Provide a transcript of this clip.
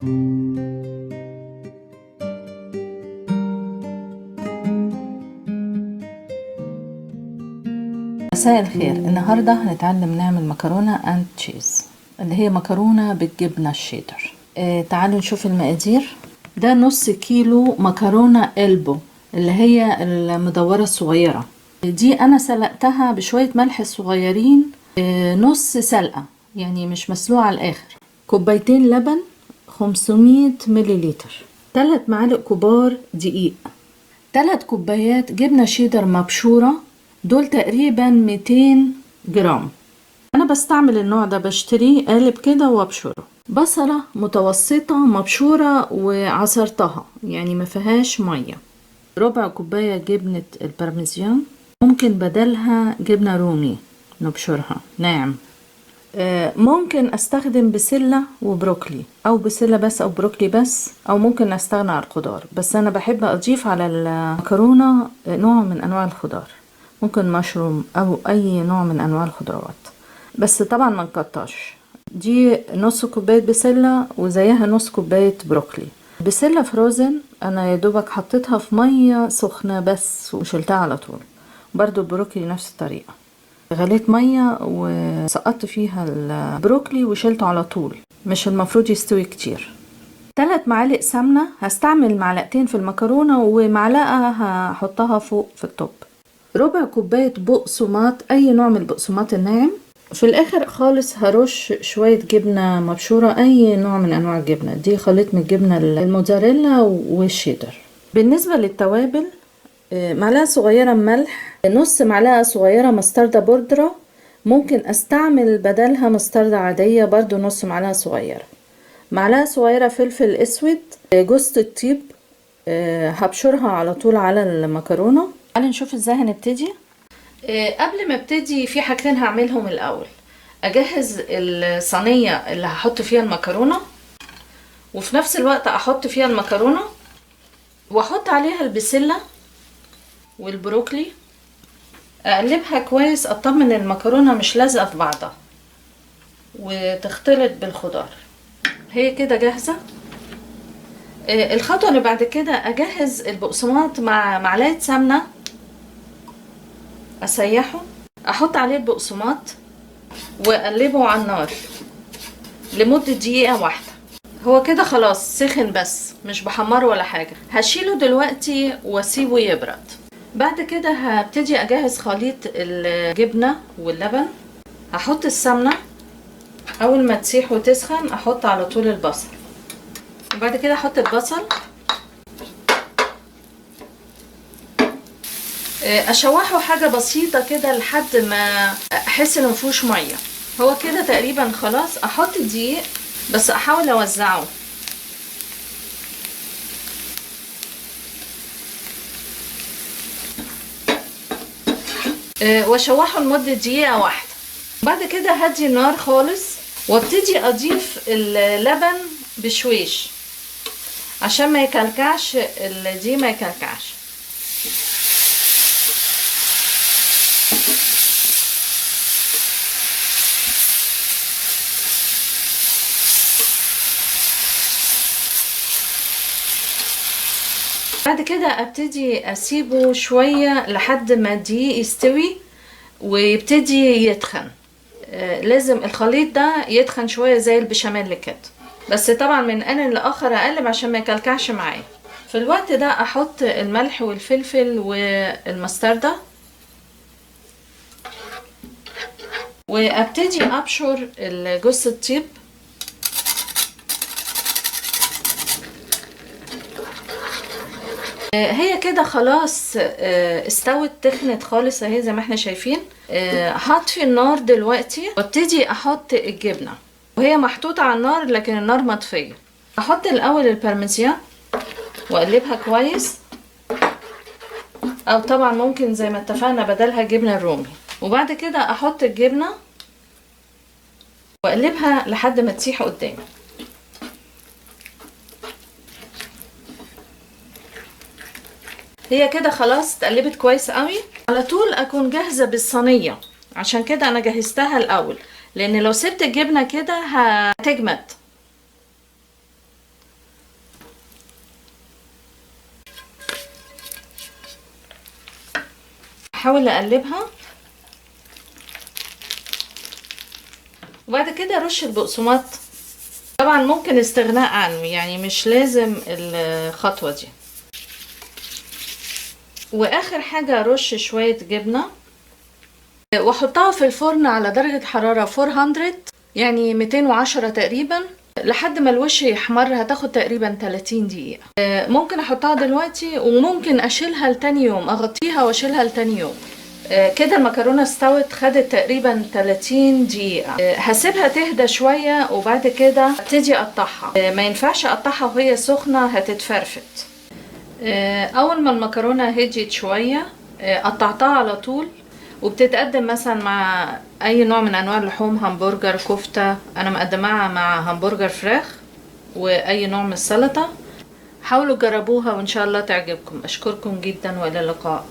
مساء الخير. النهاردة هنتعلم نعمل مكرونة اند تشيز اللي هي مكرونة بالجبنة الشيدر. تعالوا نشوف المقادير. ده نص كيلو مكرونة إلبو اللي هي المدورة الصغيرة دي. انا سلقتها بشوية ملح صغيرين، نص سلقة يعني مش مسلوقة على الاخر. كوبايتين لبن 500 مليلتر، 3 معالق كبار دقيق، 3 كوبايات جبنة شيدر مبشورة، دول تقريبا 200 جرام. انا بستعمل النوع ده، بشتريه قالب كده وابشره. بصلة متوسطة مبشورة وعصرتها يعني ما فيهاش مية. ربع كوباية جبنة البارميزيان، ممكن بدلها جبنة رومي نبشرها ناعم. ممكن استخدم بسلة وبروكلي، او بسلة بس او بروكلي بس، او ممكن استغنى عن الخضار. بس انا بحب اضيف على المكرونة نوع من انواع الخضار، ممكن مشروم او اي نوع من انواع الخضروات، بس طبعا ما نكترش. دي نص كوباية بسلة وزيها نص كوباية بروكلي. بسلة فروزن انا يدوبك حطيتها في مية سخنة بس وشلتها على طول. برضو البروكلي نفس الطريقة، غليت مية وسقطت فيها البروكلي وشلته على طول، مش المفروض يستوي كتير. 3 معالق سمنة، هستعمل معلقتين في المكرونة ومعلقة هحطها فوق في التوب. ربع كوباية بقسماط، اي نوع من البقسماط الناعم. في الاخر خالص هرش شوية جبنة مبشورة، اي نوع من انواع الجبنة دي، خليط من الجبنة الموتزاريلا والشيدر. بالنسبة للتوابل، معلقة صغيرة ملح، نص معلقة صغيرة مستردة بودرة، ممكن استعمل بدلها مستردة عادية برضو نص معلقة صغيرة، معلقة صغيرة فلفل اسود، جوز الطيب هبشرها على طول على المكرونة. تعالوا نشوف ازاي هنبتدي. قبل ما ابتدي في حاجتين هعملهم. الاول اجهز الصينية اللي هحط فيها المكرونة، وفي نفس الوقت احط فيها المكرونة واحط عليها البسلة والبروكلي، اقلبها كويس، اطمن المكرونه مش لازقه في بعضها وتختلط بالخضار. هي كده جاهزه. الخطوه اللي بعد كده اجهز البقسماط مع معلقه سمنه، اسيحه، احط عليه البقسماط واقلبه على النار لمده دقيقه واحده. هو كده خلاص سخن، بس مش بحمره ولا حاجه. هشيله دلوقتي واسيبه يبرد. بعد كده هبتدي اجهز خليط الجبنة واللبن. هحط السمنة، اول ما تسيح وتسخن احط على طول البصل، وبعد كده احط البصل، اشوحه حاجة بسيطة كده لحد ما احس انه مفيهوش مية. هو كده تقريبا خلاص. احط الدقيق بس احاول اوزعه، واشوحه لمدة دقيقة واحدة. بعد كده هدي النار خالص وابتدي اضيف اللبن بشويش عشان ما يكلكعش، دي ما يكلكعش. بعد كده ابتدي اسيبه شوية لحد ما الدقيق يستوي ويبتدي يتخن. لازم الخليط ده يتخن شوية زي البشاميل كده، بس طبعا من آن لآخر اقلب عشان ما يكلكعش معايا. في الوقت ده احط الملح والفلفل والمستردة وابتدي ابشر جوز الطيب. هي كده خلاص استوت، تخنت خالص اهي زي ما احنا شايفين. هطفي النار دلوقتي وابتدي احط الجبنة وهي محطوطة على النار لكن النار مطفية. احط الاول البارميزيان واقلبها كويس، او طبعا ممكن زي ما اتفقنا بدلها جبنة الرومي. وبعد كده احط الجبنة واقلبها لحد ما تسيح قدامي. هي كده خلاص اتقلبت كويس قوي. على طول اكون جاهزة بالصينية، عشان كده انا جهزتها الاول، لان لو سبت الجبنة كده هتجمد. هحاول اقلبها، وبعد كده ارش البقسماط. طبعا ممكن استغناء عنه، يعني مش لازم الخطوة دي. واخر حاجة ارش شوية جبنة واحطها في الفرن على درجة حرارة 400، يعني 210 تقريبا، لحد ما الوش يحمر. هتاخد تقريبا 30 دقيقة. ممكن احطها دلوقتي وممكن اشيلها لتاني يوم، اغطيها واشيلها لتاني يوم. كده المكرونة استوت، خدت تقريبا 30 دقيقة. هسيبها تهدى شوية وبعد كده ابتدي اقطعها. ما ينفعش اقطعها وهي سخنة، هتتفرفت. اول ما المكرونة هديت شوية قطعتها على طول، وبتتقدم مثلا مع اي نوع من انواع اللحوم، همبرجر، كفتة. انا مقدماها مع همبرجر فراخ واي نوع من السلطة. حاولوا تجربوها وان شاء الله تعجبكم. اشكركم جدا والى اللقاء.